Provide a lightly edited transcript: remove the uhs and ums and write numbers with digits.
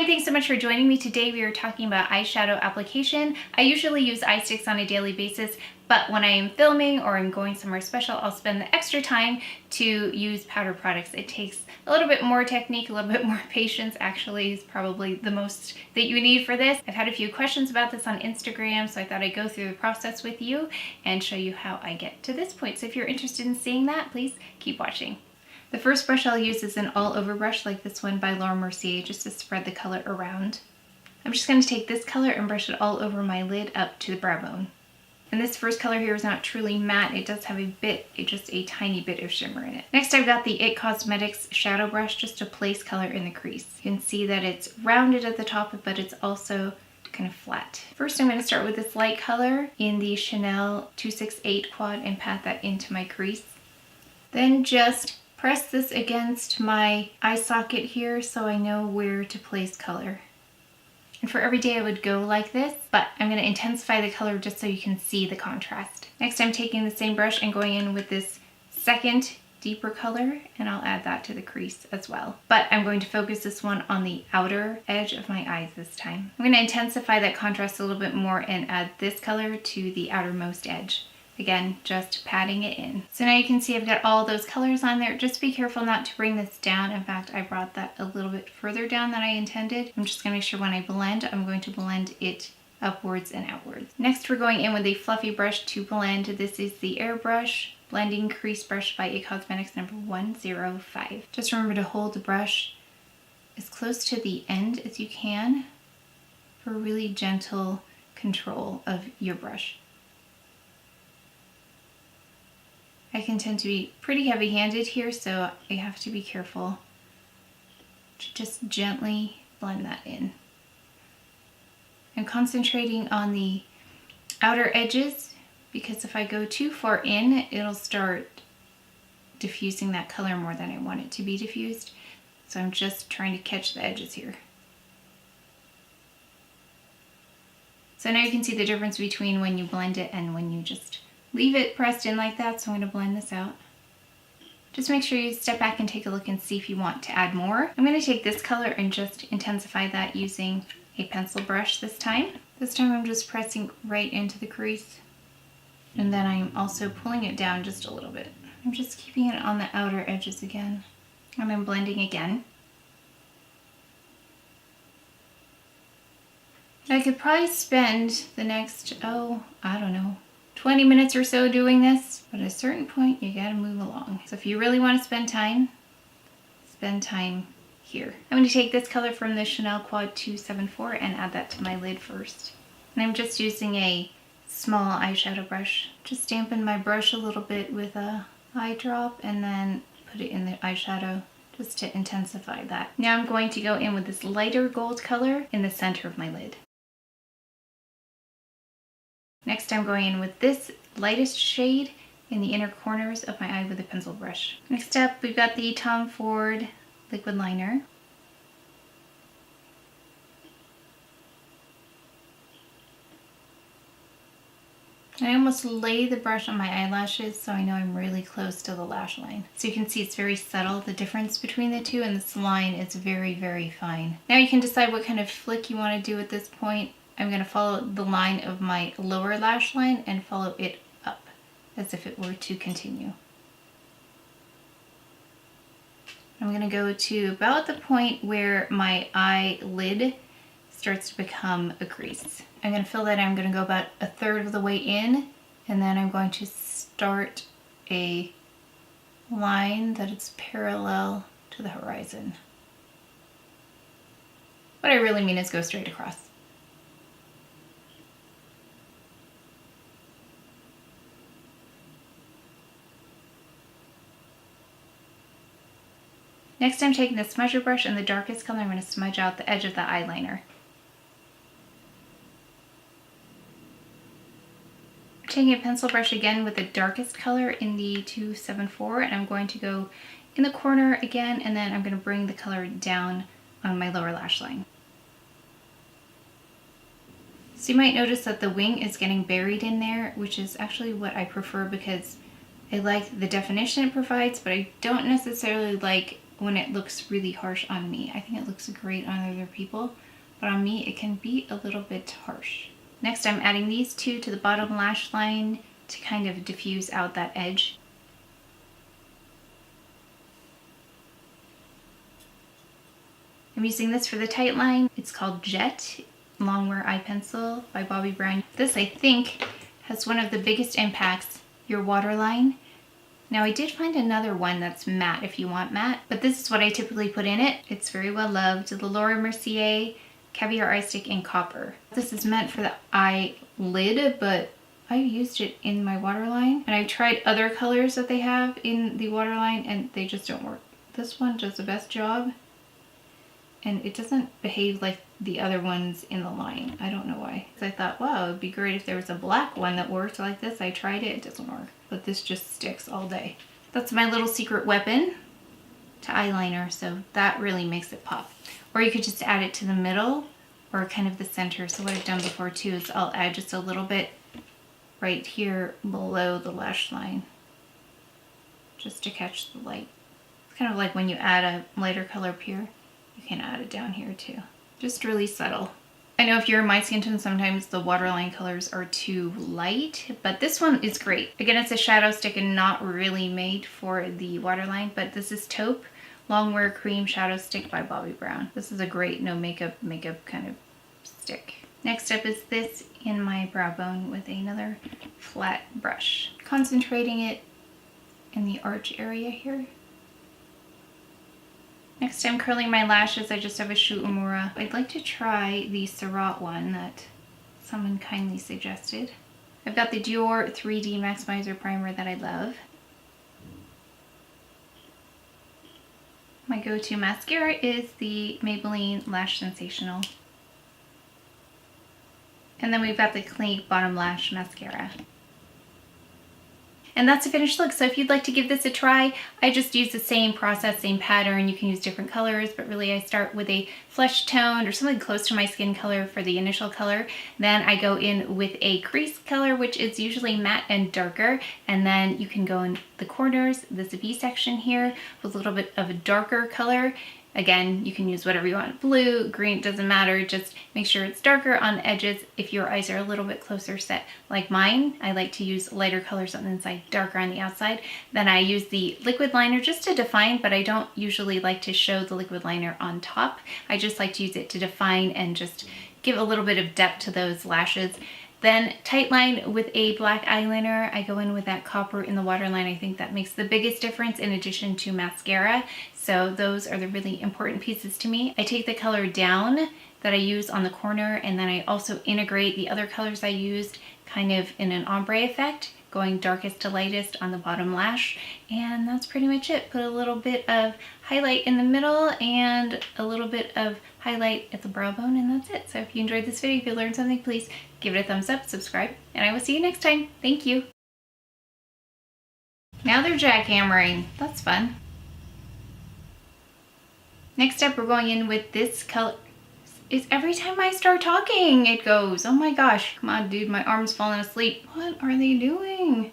and thanks so much for joining me. Today we are talking about eyeshadow application. I usually use eye sticks on a daily basis, but when I am filming or I'm going somewhere special, I'll spend the extra time to use powder products. It takes a little bit more technique, a little bit more patience, actually is probably the most that you need for this. I've had a few questions about this on Instagram, so I thought I'd go through the process with you and show you how I get to this point. So if you're interested in seeing that, please keep watching. The first brush I'll use is an all-over brush like this one by Mercier, just to spread the color around. I'm just going to take this color and brush it all over my lid up to the brow bone. And this first color here is not truly matte, it does have just a tiny bit of shimmer in it. Next I've got the IT Cosmetics shadow brush just to place color in the crease. You can see that it's rounded at the top, but it's also kind of flat. First I'm going to start with this light color in the Chanel 268 Quad and pat that into my crease. Then just press this against my eye socket here so I know where to place color. And for every day I would go like this, but I'm going to intensify the color just so you can see the contrast. Next I'm taking the same brush and going in with this second deeper color, and I'll add that to the crease as well. But I'm going to focus this one on the outer edge of my eyes this time. I'm going to intensify that contrast a little bit more and add this color to the outermost edge. Again, just patting it in. So now you can see I've got all those colors on there. Just be careful not to bring this down. In fact, I brought that a little bit further down than I intended. I'm just gonna make sure when I blend, I'm going to blend it upwards and outwards. Next, we're going in with a fluffy brush to blend. This is the AIRBRUSH Blending Crease Brush by IT Cosmetics number 105. Just remember to hold the brush as close to the end as you can for really gentle control of your brush. I can tend to be pretty heavy-handed here, so I have to be careful to just gently blend that in. I'm concentrating on the outer edges because if I go too far in, it'll start diffusing that color more than I want it to be diffused. So I'm just trying to catch the edges here. So now you can see the difference between when you blend it and when you just leave it pressed in like that. So I'm going to blend this out. Just make sure you step back and take a look and see if you want to add more. I'm going to take this color and just intensify that using a pencil brush this time. This time I'm just pressing right into the crease. And then I'm also pulling it down just a little bit. I'm just keeping it on the outer edges again. And I'm blending again. I could probably spend the next, I don't know, 20 minutes or so doing this, but at a certain point you gotta move along. So if you really want to spend time here. I'm going to take this color from the Chanel Quad 274 and add that to my lid first. And I'm just using a small eyeshadow brush. Just dampen my brush a little bit with a eye drop and then put it in the eyeshadow just to intensify that. Now I'm going to go in with this lighter gold color in the center of my lid. Next I'm going in with this lightest shade in the inner corners of my eye with a pencil brush. Next up we've got the Tom Ford liquid liner. I almost lay the brush on my eyelashes so I know I'm really close to the lash line. So you can see it's very subtle, the difference between the two, and this line is very, very fine. Now you can decide what kind of flick you want to do at this point. I'm going to follow the line of my lower lash line and follow it up as if it were to continue. I'm going to go to about the point where my eyelid starts to become a crease. I'm going to fill that in. I'm going to go about a third of the way in, and then I'm going to start a line that is parallel to the horizon. What I really mean is go straight across. Next I'm taking the smudger brush and the darkest color. I'm going to smudge out the edge of the eyeliner. I'm taking a pencil brush again with the darkest color in the 274, and I'm going to go in the corner again, and then I'm going to bring the color down on my lower lash line. So you might notice that the wing is getting buried in there, which is actually what I prefer because I like the definition it provides, but I don't necessarily like when it looks really harsh on me. I think it looks great on other people, but on me it can be a little bit harsh. Next, I'm adding these two to the bottom lash line to kind of diffuse out that edge. I'm using this for the tight line. It's called Jet Longwear Eye Pencil by Bobbi Brown. This, I think, has one of the biggest impacts, your waterline. Now, I did find another one that's matte if you want matte, but this is what I typically put in it. It's very well loved. The Laura Mercier Caviar Eye Stick in Copper. This is meant for the eyelid, but I used it in my waterline, and I've tried other colors that they have in the waterline, and they just don't work. This one does the best job, and it doesn't behave like the other ones in the line. I don't know why. Because I thought, wow, it'd be great if there was a black one that worked like this. I tried it, it doesn't work. But this just sticks all day. That's my little secret weapon to eyeliner, so that really makes it pop. Or you could just add it to the middle or kind of the center. So what I've done before too is I'll add just a little bit right here below the lash line, just to catch the light. It's kind of like when you add a lighter color up here, you can add it down here too. Just really subtle. I know if you're my skin tone, sometimes the waterline colors are too light, but this one is great. Again, it's a shadow stick and not really made for the waterline, but this is Taupe Longwear Cream Shadow Stick by Bobbi Brown. This is a great no makeup kind of stick. Next up is this in my brow bone with another flat brush. Concentrating it in the arch area here. Next, I'm curling my lashes. I just have a UEMURA. I'd like to try the Surratt one that someone kindly suggested. I've got the Dior 3D Maximizer Primer that I love. My go-to mascara is the Maybelline Lash Sensational. And then we've got the Clinique Bottom Lash Mascara. And that's a finished look. So if you'd like to give this a try, I just use the same process, same pattern. You can use different colors, but really I start with a flesh toned or something close to my skin color for the initial color. Then I go in with a crease color, which is usually matte and darker. And then you can go in the corners, this V section here, with a little bit of a darker color. Again, you can use whatever you want, blue, green, doesn't matter, just make sure it's darker on the edges. If your eyes are a little bit closer set like mine, I like to use lighter colors on the inside, darker on the outside. Then I use the liquid liner just to define, but I don't usually like to show the liquid liner on top. I just like to use it to define and just give a little bit of depth to those lashes. Then tight line with a black eyeliner. I go in with that copper in the waterline. I think that makes the biggest difference in addition to mascara. So those are the really important pieces to me. I take the color down that I use on the corner, and then I also integrate the other colors I used kind of in an ombre effect, going darkest to lightest on the bottom lash. And that's pretty much it. Put a little bit of highlight in the middle and a little bit of highlight at the brow bone, and that's it. So if you enjoyed this video, if you learned something, please give it a thumbs up, subscribe, and I will see you next time. Thank you. Now they're jackhammering. That's fun. Next up, we're going in with this color. It's every time I start talking, it goes. Oh my gosh. Come on, dude, my arm's falling asleep. What are they doing?